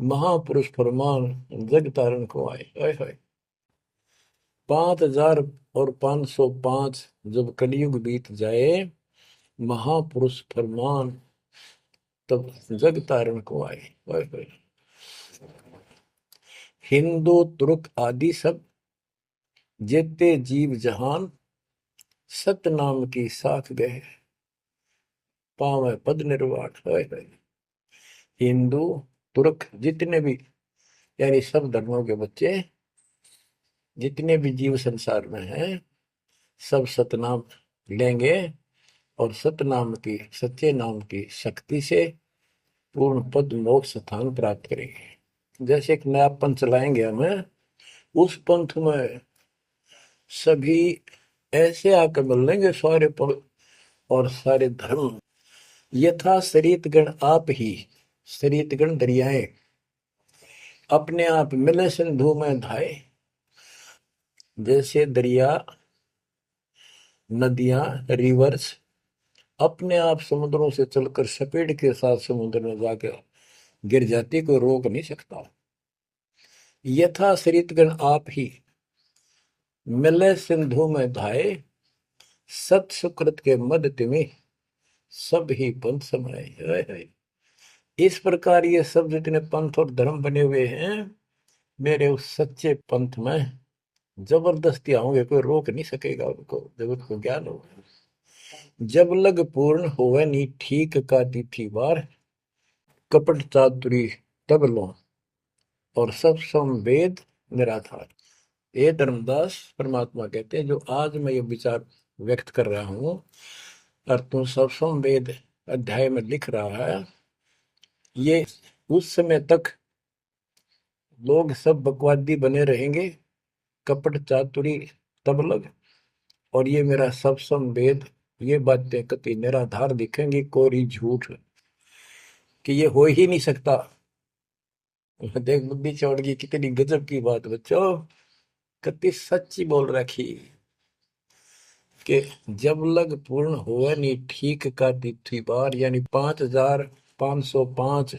महापुरुष फरमान जग तारण को आए। हाय। 5,505 जब कलयुग बीत जाए, महापुरुष फरमान तब जग तारण को आए। हाय। हिंदू तुर्क आदि सब जेते जीव जहान, सत नाम की साख गए, पावे पद निर्वाण। हाय। हिंदू तुर्क जितने भी, यानी सब धर्मों के बच्चे, जितने भी जीव संसार में हैं, सब सतनाम लेंगे और सतनाम की, सच्चे नाम की शक्ति से पूर्ण पद मोक्ष स्थान प्राप्त करेंगे। जैसे एक नया पंथ चलाएंगे हमें, उस पंथ में सभी ऐसे आकर मिल लेंगे सारे पद और सारे धर्म। यथा शरीतगण आप ही, शरीतगण दरियाएं अपने आप मिले सिंधु में धाए। जैसे दरिया, नदियां, रिवर्स अपने आप समुद्रों से चलकर सपेट के साथ समुद्र में जाकर गिर जाती, को रोक नहीं सकता। यथा शरीतगण आप ही मिले सिंधु में धाए, सत सुकृत के मद तिमि सब ही पंथ समाये। इस प्रकार ये सब जितने पंथ और धर्म बने हुए हैं, मेरे उस सच्चे पंथ में जबरदस्ती आओगे, कोई रोक नहीं सकेगा उनको, जब उनको ज्ञान होगा। जब लग पूर्ण होवे नी ठीक का तिथि बार, कपट चातुरी तब लो और सब संवेद निराधार। ये धर्मदास परमात्मा कहते हैं, जो आज मैं ये विचार व्यक्त कर रहा हूं और तुम सब संवेद अध्याय में लिख रहा है, ये उस समय तक लोग सब बकवादी बने रहेंगे, कपट चातुरी तब लग, और ये मेरा सब संवेद, ये बातें कति निराधार दिखेंगी, कोरी झूठ, कि ये हो ही नहीं सकता। देख बुद्धि चौड़ की कितनी गजब की बात बच्चों, कति सच्ची बोल रखी। कि जब लग पूर्ण हुआ नहीं ठीक का तिथि बार, यानी 5,505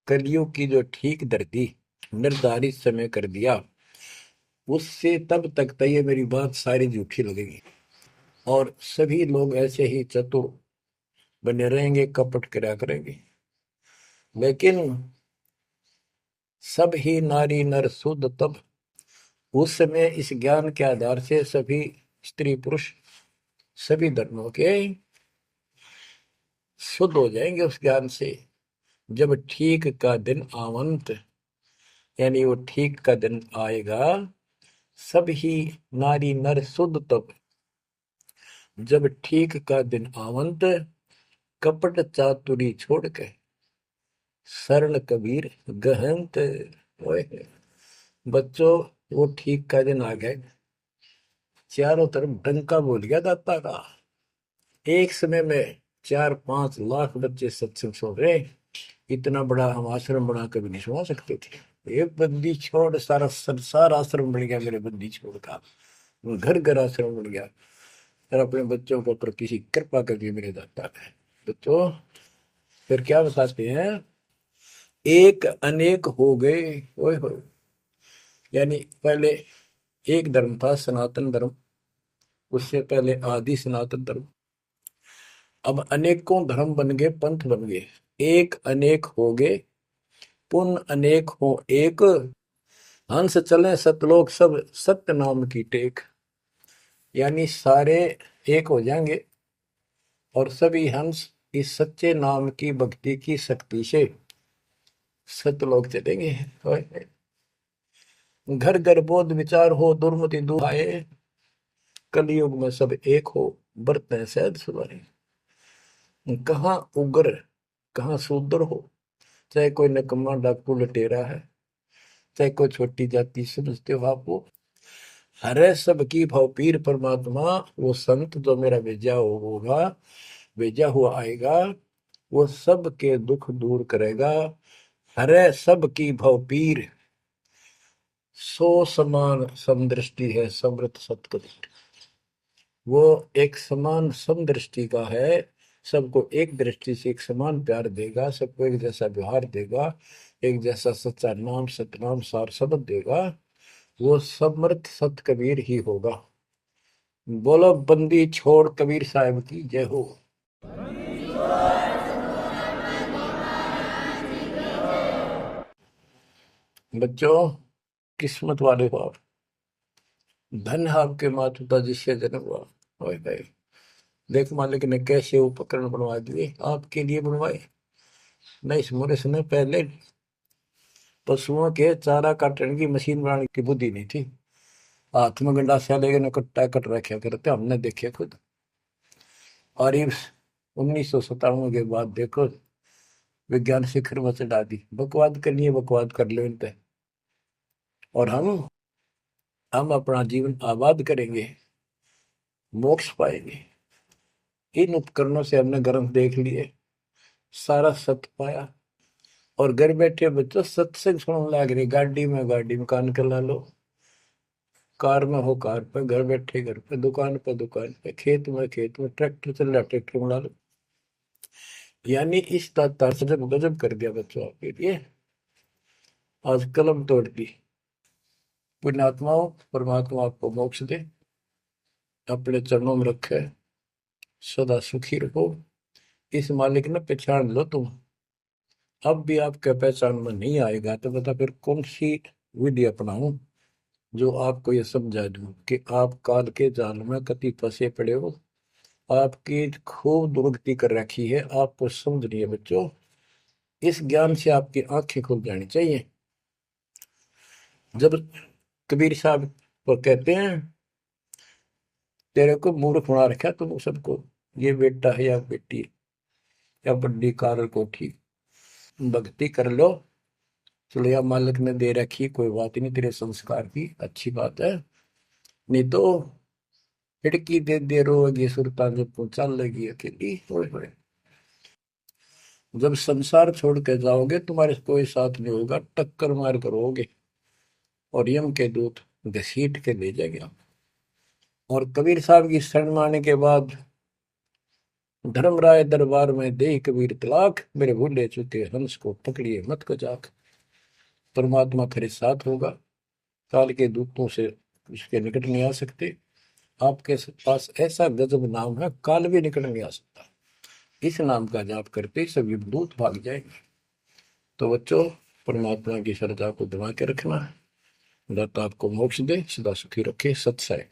कलियुग की जो ठीक धरती निर्धारित समय कर दिया, उससे तब तक तो ये मेरी बात सारी झूठी लगेगी, और सभी लोग ऐसे ही चतुर बने रहेंगे, कपट करा करेंगे। लेकिन सब ही नारी नर शुद्ध तब, उस समय इस ज्ञान के आधार से सभी स्त्री पुरुष सभी धर्मों के शुद्ध हो जाएंगे उस ज्ञान से। जब ठीक का दिन आवंत, यानी वो ठीक का दिन आएगा, सब ही नारी नर शुद्ध तब, जब ठीक का दिन आवंत, कपट चातुरी छोड़ के सरल कबीर गहंत। ओए बच्चों, वो ठीक का दिन आ गए, चारों तरफ डंका बोल गया दाता का। एक समय में 4-5 लाख बच्चे सत्संग सुन रहे। इतना बड़ा हम आश्रम बना कभी नहीं सुना सकते थे। एक बंदी छोड़ सारा संसार आश्रम बन गया मेरे बंदी छोड़ का, घर घर आश्रम बन गया। और अपने बच्चों को ऊपर किसी कृपा कर दी मेरे दाता ने। बच्चों फिर क्या बताते हैं, एक अनेक हो गए। ओए होए, यानी पहले एक धर्म था सनातन धर्म, उससे पहले आदि सनातन धर्म, अब अनेकों धर्म बन गए, पंथ बन गए। एक अनेक हो गए, पुन अनेक हो एक, हंस चले सतलोक सब सत्य नाम की टेक। यानी सारे एक हो जाएंगे और सभी हंस इस सच्चे नाम की भक्ति की शक्ति से सतलोक चलेंगे। घर घर बोध विचार हो, दुर्मति दूर आए, कलयुग में सब एक हो, बरतें सहज सुनाए। कहाँ उग्र कहाँ शूद्र हो, चाहे कोई नकम्मा डाकू लटेरा है, चाहे कोई छोटी जाति समझते हो आप, वो हरे सबकी भाव पीर परमात्मा, वो संत जो मेरा भेजा होगा, भेजा हुआ आएगा, वो सबके दुख दूर करेगा। हरे सबकी भाव पीर, सो समान समदृष्टि है समृत सतकबीर। वो एक समान समदृष्टि का है, सबको एक दृष्टि से एक समान प्यार देगा, सबको एक जैसा व्यवहार देगा, एक जैसा सच्चा नाम सतनाम सार शब्द देगा। वो समर्थ सत कबीर ही होगा। बोलो बंदी छोड़ कबीर साहब की जय हो। बच्चों, किस्मत वाले हो आप, धन है आपके माता पिता जिससे जन्म हुआ। ओए भाई, देख मालिक ने कैसे उपकरण बनवा दिए, आपके लिए बनवाए। नहीं, इस मोरे समय पहले पशुओं के चारा काटने की मशीन बनाने की बुद्धि नहीं थी। हाथ में गंडासा लेके कट्टा कट रखे करते, हमने देखे खुद। और ये 1997 के बाद देखो विज्ञान शिखर में चढ़ा दी। बकवाद करनी है, बकवाद कर लो इन पे, और हम अपना जीवन आबाद करेंगे, मोक्ष पाएंगे। इन उपकरणों से हमने ग्रंथ देख लिए, सारा सत्य पाया, और घर बैठे बच्चों सत्संग सुनने लग रहे। गाड़ी में कान कर ला लो, कार में हो कार पे, घर बैठे घर पे, दुकान पे, खेत में ट्रैक्टर चल रहा ट्रैक्टर में ला लो। यानी इस तार से जब गजब कर दिया बच्चों आपके लिए, आज कलम तोड़ दी। पुण्यात्माओं, परमात्मा आपको मोक्ष दे, अपने चरणों में रखे, सदा सुखी रहो। इस मालिक ने पहचान लो तुम। अब भी आपके पहचान में नहीं आएगा तो बता फिर कौन सी विधि अपनाऊं जो आपको ये समझा दूं कि आप काल के जाल में कति फंसे पड़े हो। आपकी खूब दुर्गति कर रखी है, आपको समझ रही है बच्चों। इस ज्ञान से आपकी आंखें खुल जानी चाहिए। जब कबीर साहब को कहते हैं तेरे को मूर्ख बना रखा तुम सबको, ये बेटा है या बेटी है या बड्डी कार कोठी, भक्ति कर लो, चलो या मालिक ने दे रखी, कोई बात नहीं, तेरे संस्कार की अच्छी बात है। नहीं तो खिड़की दे दे रोगी सुरता जब पहुंचा लगी अकेली। जब संसार छोड़ के जाओगे तुम्हारे कोई साथ नहीं होगा, टक्कर मार करोगे और यम के दूत घसीट के ले जाएंगे आप। और कबीर साहब की शरण माने के बाद धर्मराय दरबार में दे कबीर तलाक, मेरे भूले चुके हंस को पकड़िए मत को जाक। परमात्मा तेरे साथ होगा, काल के दूतों से इसके निकट नहीं आ सकते। आपके पास ऐसा गजब नाम है, काल भी निकट नहीं आ सकता। इस नाम का जाप करते सभी दूत भाग जाएंगे। तो बच्चों, परमात्मा की श्रद्धा को दबा के रखना है। दाता आपको मोक्ष दे, सदा सुखी रखे। सत्संग।